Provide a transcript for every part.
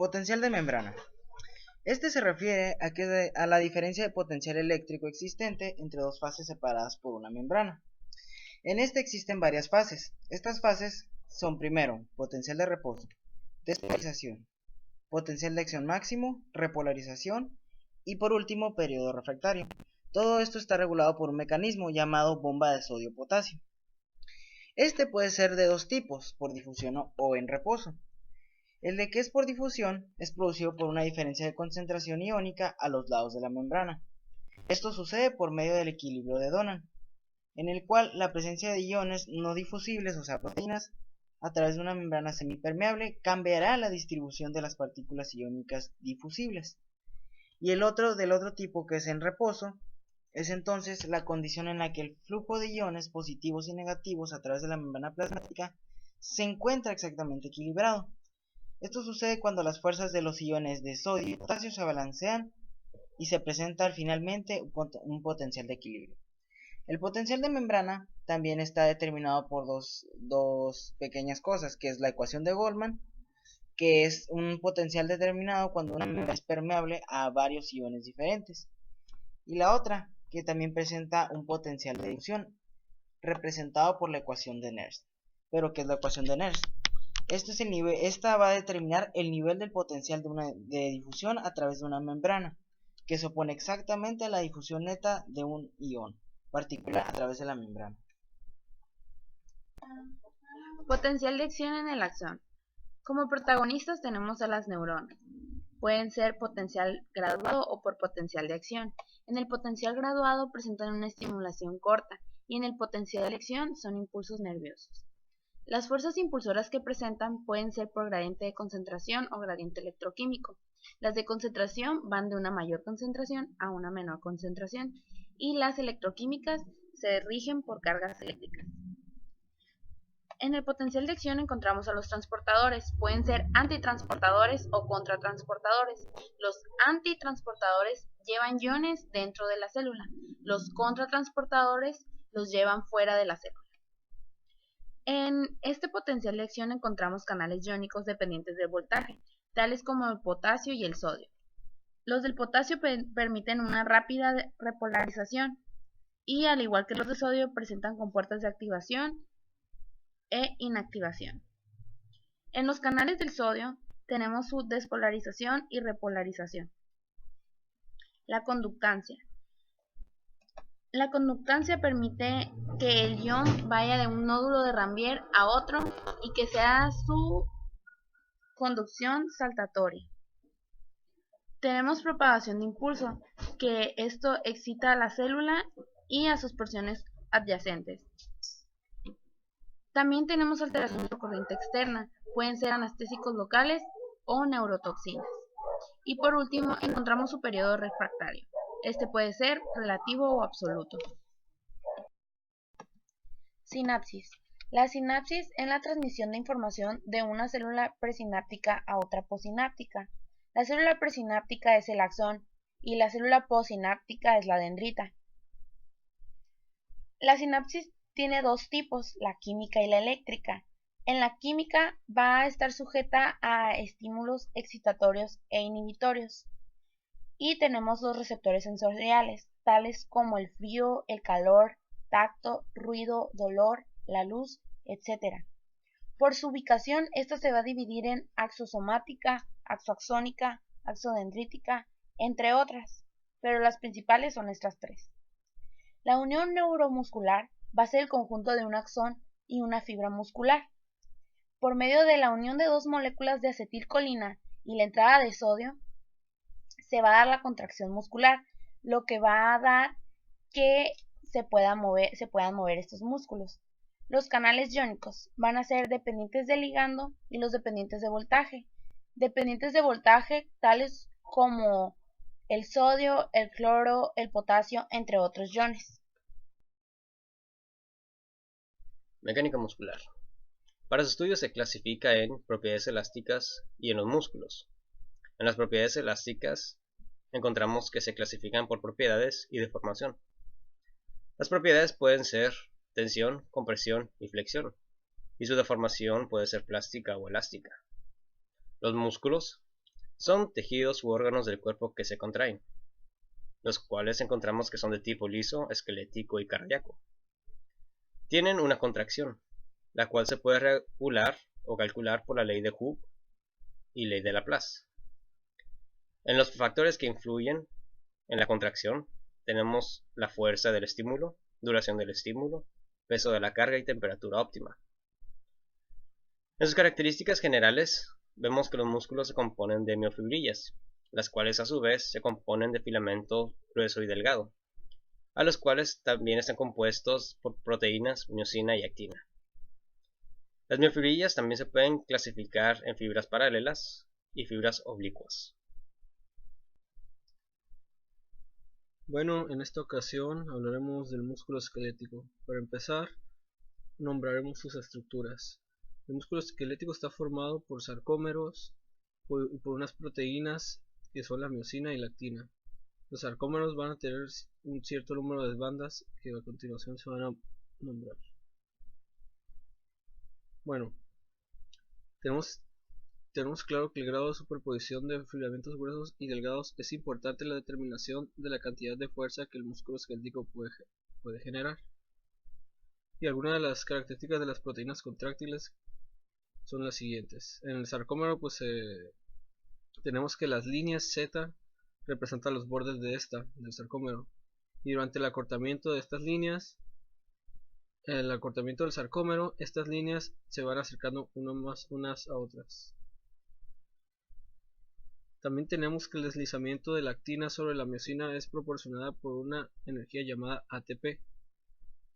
Potencial de membrana. Este se refiere a la diferencia de potencial eléctrico existente entre dos fases separadas por una membrana. En este existen varias fases. Estas fases son primero, potencial de reposo, despolarización, potencial de acción máximo, repolarización y por último, periodo refractario. Todo esto está regulado por un mecanismo llamado bomba de sodio-potasio. Este puede ser de dos tipos, por difusión o en reposo. El de que es por difusión es producido por una diferencia de concentración iónica a los lados de la membrana. Esto sucede por medio del equilibrio de Donan, en el cual la presencia de iones no difusibles, o sea proteínas, a través de una membrana semipermeable cambiará la distribución de las partículas iónicas difusibles. Y el otro del otro tipo, que es en reposo, es entonces la condición en la que el flujo de iones positivos y negativos a través de la membrana plasmática se encuentra exactamente equilibrado. Esto sucede cuando las fuerzas de los iones de sodio y potasio se balancean y se presenta finalmente un potencial de equilibrio. El potencial de membrana también está determinado por dos pequeñas cosas, que es la ecuación de Goldman, que es un potencial determinado cuando una membrana es permeable a varios iones diferentes, y la otra, que también presenta un potencial de difusión, representado por la ecuación de Nernst. ¿Pero qué es la ecuación de Nernst? Esta va a determinar el nivel del potencial de difusión a través de una membrana, que se opone exactamente a la difusión neta de un ion particular a través de la membrana. Potencial de acción en el axón. Como protagonistas tenemos a las neuronas. Pueden ser potencial graduado o por potencial de acción. En el potencial graduado presentan una estimulación corta y en el potencial de acción son impulsos nerviosos. Las fuerzas impulsoras que presentan pueden ser por gradiente de concentración o gradiente electroquímico. Las de concentración van de una mayor concentración a una menor concentración y las electroquímicas se rigen por cargas eléctricas. En el potencial de acción encontramos a los transportadores. Pueden ser antitransportadores o contratransportadores. Los antitransportadores llevan iones dentro de la célula. Los contratransportadores los llevan fuera de la célula. En este potencial de acción encontramos canales iónicos dependientes del voltaje, tales como el potasio y el sodio. Los del potasio permiten una rápida repolarización y, al igual que los de sodio, presentan compuertas de activación e inactivación. En los canales del sodio tenemos su despolarización y repolarización. La conductancia. La conductancia permite que el ion vaya de un nódulo de Rambier a otro y que sea su conducción saltatoria. Tenemos propagación de impulso, que esto excita a la célula y a sus porciones adyacentes. También tenemos alteración por corriente externa, pueden ser anestésicos locales o neurotoxinas. Y por último encontramos su periodo refractario. Este puede ser relativo o absoluto. Sinapsis. La sinapsis es la transmisión de información de una célula presináptica a otra posináptica. La célula presináptica es el axón y la célula posináptica es la dendrita. La sinapsis tiene dos tipos, la química y la eléctrica. En la química va a estar sujeta a estímulos excitatorios e inhibitorios. Y tenemos los receptores sensoriales, tales como el frío, el calor, tacto, ruido, dolor, la luz, etc. Por su ubicación, esta se va a dividir en axosomática, axoaxónica, axodendrítica, entre otras, pero las principales son estas tres. La unión neuromuscular va a ser el conjunto de un axón y una fibra muscular. Por medio de la unión de dos moléculas de acetilcolina y la entrada de sodio, se va a dar la contracción muscular, lo que va a dar que se puedan mover estos músculos. Los canales iónicos van a ser dependientes de ligando y los dependientes de voltaje. Dependientes de voltaje tales como el sodio, el cloro, el potasio, entre otros iones. Mecánica muscular. Para su estudio se clasifica en propiedades elásticas y en los músculos. En las propiedades elásticas encontramos que se clasifican por propiedades y deformación. Las propiedades pueden ser tensión, compresión y flexión, y su deformación puede ser plástica o elástica. Los músculos son tejidos u órganos del cuerpo que se contraen, los cuales encontramos que son de tipo liso, esquelético y cardíaco. Tienen una contracción, la cual se puede regular o calcular por la ley de Hooke y ley de Laplace. En los factores que influyen en la contracción tenemos la fuerza del estímulo, duración del estímulo, peso de la carga y temperatura óptima. En sus características generales vemos que los músculos se componen de miofibrillas, las cuales a su vez se componen de filamento grueso y delgado, a los cuales también están compuestos por proteínas, miosina y actina. Las miofibrillas también se pueden clasificar en fibras paralelas y fibras oblicuas. Bueno, en esta ocasión hablaremos del músculo esquelético. Para empezar, nombraremos sus estructuras. El músculo esquelético está formado por sarcómeros y por unas proteínas que son la miosina y la actina. Los sarcómeros van a tener un cierto número de bandas que a continuación se van a nombrar. Bueno, tenemos claro que el grado de superposición de filamentos gruesos y delgados es importante en la determinación de la cantidad de fuerza que el músculo esquelético puede generar. Y algunas de las características de las proteínas contráctiles son las siguientes. En el sarcómero tenemos que las líneas Z representan los bordes del sarcómero, y durante el acortamiento de estas líneas, el acortamiento del sarcómero, estas líneas se van acercando unas a otras. También tenemos que el deslizamiento de la actina sobre la miosina es proporcionada por una energía llamada ATP,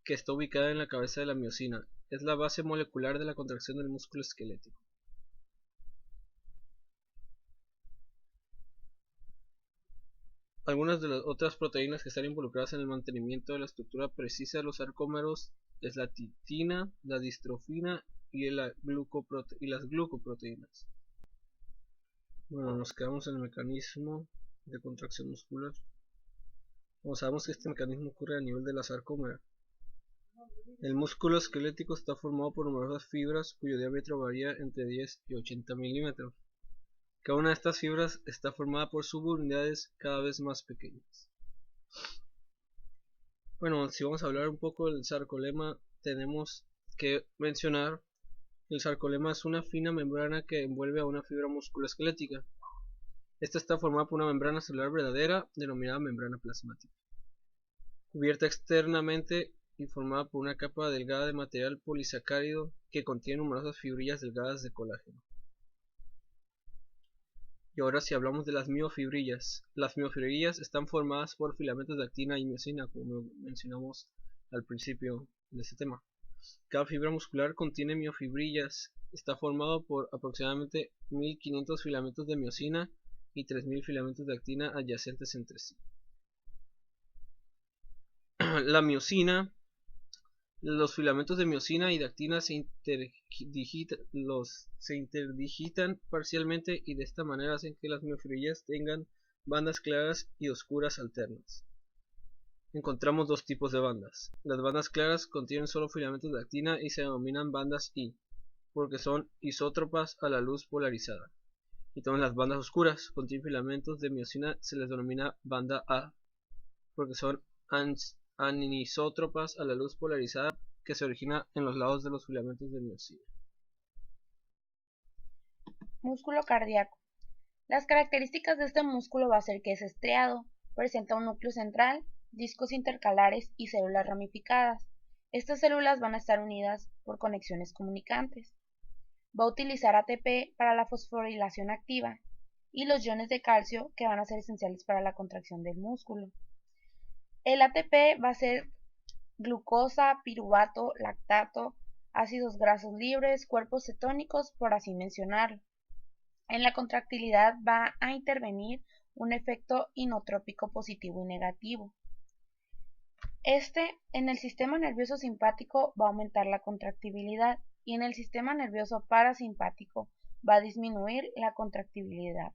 que está ubicada en la cabeza de la miosina. Es la base molecular de la contracción del músculo esquelético. Algunas de las otras proteínas que están involucradas en el mantenimiento de la estructura precisa de los sarcómeros es la titina, la distrofina y las glucoproteínas. Bueno, nos quedamos en el mecanismo de contracción muscular. Como sabemos que este mecanismo ocurre a nivel de la sarcómera. El músculo esquelético está formado por numerosas fibras cuyo diámetro varía entre 10 y 80 milímetros. Cada una de estas fibras está formada por subunidades cada vez más pequeñas. Bueno, si vamos a hablar un poco del sarcolema, tenemos que mencionar que el sarcolema es una fina membrana que envuelve a una fibra musculoesquelética. Esta está formada por una membrana celular verdadera denominada membrana plasmática, cubierta externamente y formada por una capa delgada de material polisacárido que contiene numerosas fibrillas delgadas de colágeno. Y ahora si hablamos de las miofibrillas. Las miofibrillas están formadas por filamentos de actina y miosina, como mencionamos al principio de este tema. Cada fibra muscular contiene miofibrillas. Está formado por aproximadamente 1500 filamentos de miosina y 3000 filamentos de actina adyacentes entre sí. La miosina, los filamentos de miosina y de actina se interdigitan parcialmente y de esta manera hacen que las miofibrillas tengan bandas claras y oscuras alternas. Encontramos dos tipos de bandas. Las bandas claras contienen solo filamentos de actina y se denominan bandas I, porque son isótropas a la luz polarizada. Y todas las bandas oscuras contienen filamentos de miosina se les denomina banda A, porque son anisótropas a la luz polarizada que se origina en los lados de los filamentos de miosina. Músculo cardíaco. Las características de este músculo va a ser que es estriado, presenta un núcleo central, discos intercalares y células ramificadas. Estas células van a estar unidas por conexiones comunicantes. Va a utilizar ATP para la fosforilación activa y los iones de calcio que van a ser esenciales para la contracción del músculo. El ATP va a ser glucosa, piruvato, lactato, ácidos grasos libres, cuerpos cetónicos, por así mencionarlo. En la contractilidad va a intervenir un efecto inotrópico positivo y negativo. En el sistema nervioso simpático va a aumentar la contractibilidad y en el sistema nervioso parasimpático va a disminuir la contractibilidad.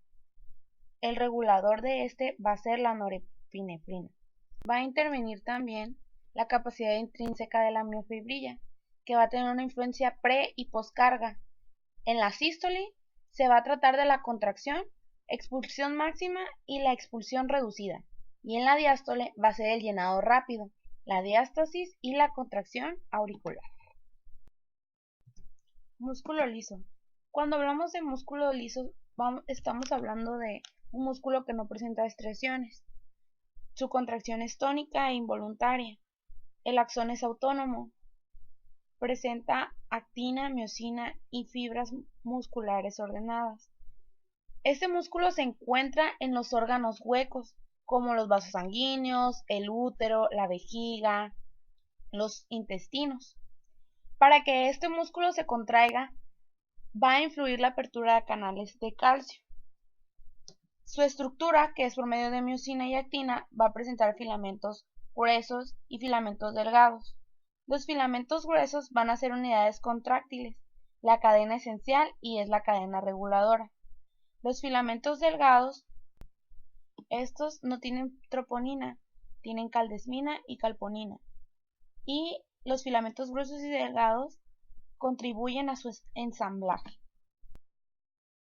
El regulador de este va a ser la norepinefrina. Va a intervenir también la capacidad intrínseca de la miofibrilla, que va a tener una influencia pre y postcarga. En la sístole se va a tratar de la contracción, expulsión máxima y la expulsión reducida. Y en la diástole va a ser el llenado rápido, la diástasis y la contracción auricular. Músculo liso. Cuando hablamos de músculo liso, estamos hablando de un músculo que no presenta estriaciones. Su contracción es tónica e involuntaria. El axón es autónomo. Presenta actina, miosina y fibras musculares ordenadas. Este músculo se encuentra en los órganos huecos, como los vasos sanguíneos, el útero, la vejiga, los intestinos. Para que este músculo se contraiga, va a influir la apertura de canales de calcio. Su estructura, que es por medio de miosina y actina, va a presentar filamentos gruesos y filamentos delgados. Los filamentos gruesos van a ser unidades contráctiles, la cadena esencial y es la cadena reguladora. Los filamentos delgados, estos no tienen troponina, tienen caldesmina y calponina. Y los filamentos gruesos y delgados contribuyen a su ensamblaje.